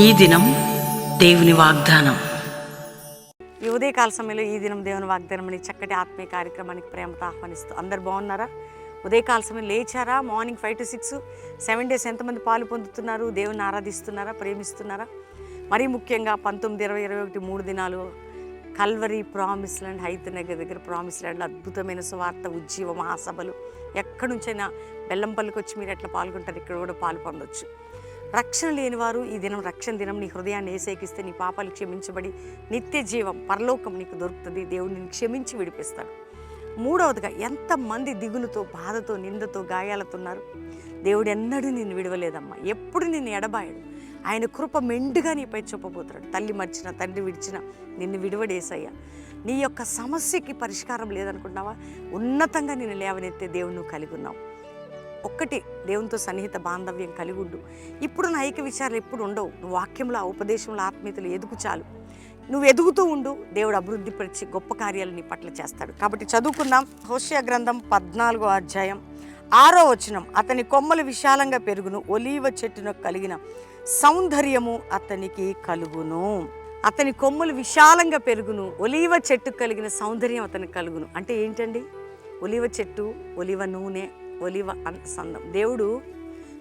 ఈ దినం దేవుని వాగ్దానం. ఈ ఉదయకాల సమయంలో ఈ దినం దేవుని వాగ్దానం అనే చక్కటి ఆత్మీయ కార్యక్రమానికి ప్రేమతో ఆహ్వానిస్తూ అందరు బాగున్నారా? ఉదయకాల సమయం లేచారా? మార్నింగ్ 5 to 6 7 days ఎంతమంది పాలు పొందుతున్నారు? దేవుని ఆరాధిస్తున్నారా? ప్రేమిస్తున్నారా? మరీ ముఖ్యంగా 19, 20, 21 3 దినాలు కల్వరీ ప్రామిస్ ల్యాండ్, హైతనగర్ దగ్గర ప్రామిస్ ల్యాండ్లో అద్భుతమైన సువార్త ఉజ్జీవ మహాసభలు. ఎక్కడి నుంచైనా బెల్లంపల్లికి వచ్చి మీరు ఎట్లా పాల్గొంటారు, ఇక్కడ కూడా పాలు పొందొచ్చు. రక్షణ లేనివారు ఈ దినం రక్షణ దినం. నీ హృదయాన్ని ఏసేకిస్తే నీ పాపాలు క్షమించబడి నిత్య జీవం పరలోకం నీకు దొరుకుతుంది. దేవుడు నిన్ను క్షమించి విడిపిస్తాడు. మూడవదిగా, ఎంతమంది దిగులుతో, బాధతో, నిందతో, గాయాలతో ఉన్నారు. దేవుడు ఎన్నడూ నిన్ను విడవలేదమ్మా, ఎప్పుడు నిన్ను ఎడబాయడు. ఆయన కృప మెండుగా నీపై చూపబోతున్నాడు. తల్లి మర్చిన, తండ్రి విడిచిన నిన్ను విడివడేసయ్యా. నీ యొక్క సమస్యకి పరిష్కారం లేదనుకుంటున్నావా? ఉన్నతంగా నిన్ను లేవనెత్తే దేవుడు నువ్వు కలిగి ఉన్నావు. ఒక్కటి, దేవునితో సన్నిహిత బాంధవ్యం కలిగి ఉండు. ఇప్పుడు నా ఐక్య విచారాలు ఎప్పుడు ఉండవు. నువ్వు వాక్యంలో, ఉపదేశంలో, ఆత్మీయతలు ఎదుగు చాలు. నువ్వు ఎదుగుతూ ఉండు. దేవుడు అభివృద్ధి పరిచి గొప్ప కార్యాలు నీ పట్ల చేస్తాడు. కాబట్టి చదువుకుందాం. హోషేయ గ్రంథం 14వ అధ్యాయం 6వ వచనం. అతని కొమ్మలు విశాలంగా పెరుగును, ఒలీవ చెట్టును కలిగిన సౌందర్యము అతనికి కలుగును. అతని కొమ్మలు విశాలంగా పెరుగును, ఒలీవ చెట్టు కలిగిన సౌందర్యం అతనికి కలుగును. అంటే ఏంటండి? ఒలీవ చెట్టు, ఒలివ నూనె, ఒలివ సందం. దేవుడు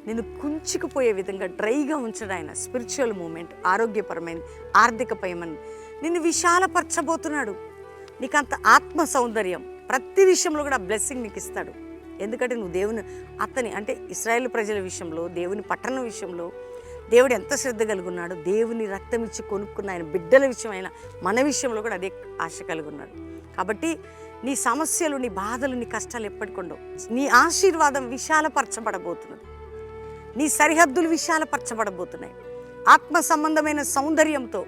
నిన్ను కుంచుకుపోయే విధంగా డ్రైగా ఉంచడం. ఆయన స్పిరిచువల్ మూమెంట్, ఆరోగ్యపరమైన, ఆర్థికపరమైన నిన్ను విశాలపరచబోతున్నాడు. నీకు అంత ఆత్మ సౌందర్యం, ప్రతి విషయంలో కూడా బ్లెస్సింగ్ నీకు ఇస్తాడు. ఎందుకంటే నువ్వు దేవుని అంటే ఇశ్రాయేలు ప్రజల విషయంలో, దేవుని పట్టణం విషయంలో దేవుడు ఎంత శ్రద్ధ కలిగి ఉన్నాడు. దేవుని రక్తం ఇచ్చి కొనుక్కున్న ఆయన బిడ్డల విషయమైన మన విషయంలో కూడా అదే ఆశ కలిగి ఉన్నాడు. కాబట్టి నీ సమస్యలు, నీ బాధలు, నీ కష్టాలు ఎప్పటికొండవు. నీ ఆశీర్వాదం విశాలపరచబడబోతున్నది. నీ సరిహద్దులు విశాలపరచబడబోతున్నాయి. ఆత్మ సంబంధమైన సౌందర్యంతో,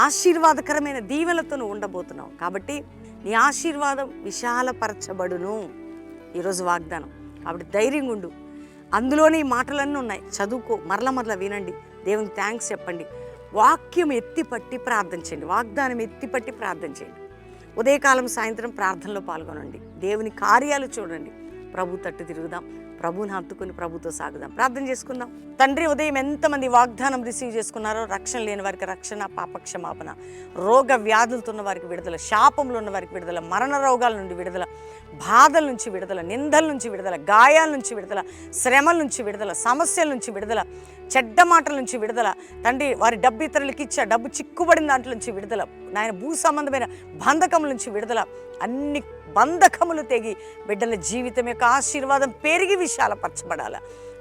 ఆశీర్వాదకరమైన దీవెలతో నువ్వు ఉండబోతున్నావు. కాబట్టి నీ ఆశీర్వాదం విశాలపరచబడును. ఈరోజు వాగ్దానం. కాబట్టి ధైర్యంగా ఉండు. అందులోనే ఈ మాటలన్నీ ఉన్నాయి. చదువుకో, మరల వినండి, దేవునికి థ్యాంక్స్ చెప్పండి. వాక్యం ఎత్తిపట్టి ప్రార్థన చేయండి. వాగ్దానం ఎత్తిపట్టి ప్రార్థన చేయండి. ఉదయకాలం, సాయంత్రం ప్రార్థనలో పాల్గొనండి. దేవుని కార్యాలు చూడండి. ప్రభు తట్టు తిరుగుదాం. ప్రభుని హత్తుకుని ప్రభుతో సాగుదాం. ప్రార్థన చేసుకుందాం. తండ్రి, ఉదయం ఎంతమంది వాగ్దానం రిసీవ్ చేసుకున్నారో, రక్షణ లేని వారికి రక్షణ, పాపక్షమాపణ, రోగ వ్యాధులతో ఉన్న వారికి విడుదల, శాపంలో ఉన్న వారికి విడుదల, మరణ రోగాల నుండి విడుదల, బాధల నుంచి విడుదల, నిందల నుంచి విడుదల, గాయాల నుంచి విడుదల, శ్రమల నుంచి విడుదల, సమస్యల నుంచి విడుదల, చెడ్డ మాటల నుంచి విడుదల. తండ్రి, వారి డబ్బు ఇతరులకి ఇచ్చా, డబ్బు చిక్కుబడిన దాంట్లో నుంచి విడుదల. నాయన, భూ సంబంధమైన బంధకముల నుంచి విడుదల. అన్ని బంధకములు తెగి బిడ్డల జీవితం యొక్క ఆశీర్వాదం పెరిగి విశాలపరచబడాల.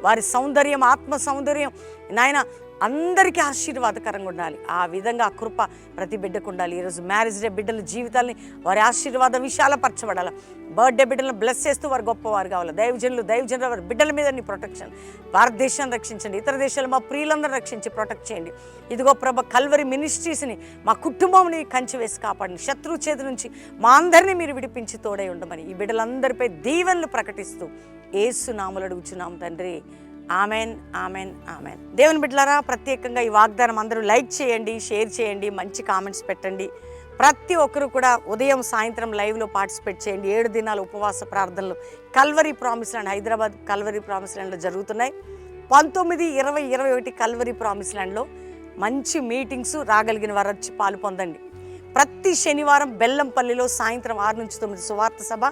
వారి సౌందర్యం, ఆత్మ సౌందర్యం నాయన అందరికీ ఆశీర్వాదకరంగా ఉండాలి. ఆ విధంగా ఆ కృప ప్రతి బిడ్డకు ఉండాలి. ఈరోజు మ్యారేజ్ డే బిడ్డల జీవితాలని వారి ఆశీర్వాదం విశాలపరచబడాలి. బర్త్డే బిడ్డలను బ్లెస్ చేస్తూ వారు గొప్పవారు కావాలి. దైవజనులు వారి బిడ్డల మీద నీ ప్రొటెక్షన్. భారతదేశాన్ని రక్షించండి, ఇతర దేశాలు మా ప్రియులందరూ రక్షించి ప్రొటెక్ట్ చేయండి. ఇదిగో ప్రభ, కల్వరి మినిస్ట్రీస్ని, మా కుటుంబంని కంచి వేసి కాపాడండి. శత్రువు చేతి నుంచి మా అందరినీ మీరు విడిపించి తోడై ఉండమని ఈ బిడ్డలందరిపై దీవెనలు ప్రకటిస్తూ యేసు నామములో అడుగుచున్నాం తండ్రి. Amen, amen, amen. దేవుని బిడ్డలారా, ప్రత్యేకంగా ఈ వాగ్దానం అందరూ లైక్ చేయండి, షేర్ చేయండి, మంచి కామెంట్స్ పెట్టండి. ప్రతి ఒక్కరు కూడా ఉదయం, సాయంత్రం లైవ్లో పార్టిసిపేట్ చేయండి. 7 దినాల ఉపవాస ప్రార్థనలు Calvary promise land, Hyderabad Calvary promise ల్యాండ్లో జరుగుతున్నాయి. 19, 20, 21 కల్వరీ ప్రామిస్ ల్యాండ్లో మంచి మీటింగ్స్. రాగలిగిన వారు వచ్చి పాలు పొందండి. ప్రతి శనివారం బెల్లంపల్లిలో సాయంత్రం 6 నుంచి 9 సువార్త సభ,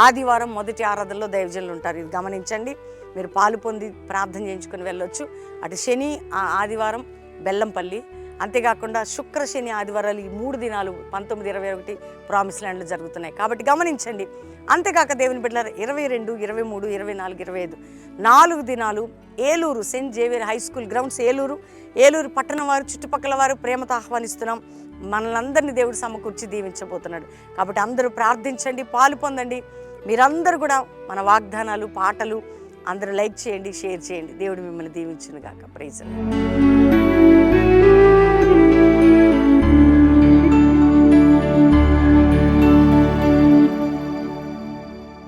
ఆదివారం మొదటి ఆరాధనలో దైవజనులు ఉంటారు. ఇది గమనించండి. మీరు పాలు పొంది ప్రార్థన చేయించుకొని వెళ్ళొచ్చు. అటు శని, ఆదివారం బెల్లంపల్లి, అంతేకాకుండా శుక్ర, శని, ఆదివారాలు ఈ 3 దినాలు 19, 21 ప్రామిస్ ల్యాండ్లో జరుగుతున్నాయి. కాబట్టి గమనించండి. అంతేకాక దేవుని బిడ్డలారా, 22, 23, 24, 25 4 దినాలు Eluru Saint Xavier high school grounds, Eluru పట్టణం వారు, చుట్టుపక్కల వారు ప్రేమతో ఆహ్వానిస్తున్నాం. మనలందరినీ దేవుడు సమకూర్చి దీవించబోతున్నాడు. కాబట్టి అందరూ ప్రార్థించండి, పాలు పొందండి. మీరందరూ కూడా మన వాగ్దానాలు, పాటలు అందరూ లైక్ చేయండి, షేర్ చేయండి. దేవుడు మిమ్మల్ని దీవించును గాక. ప్రైజ్.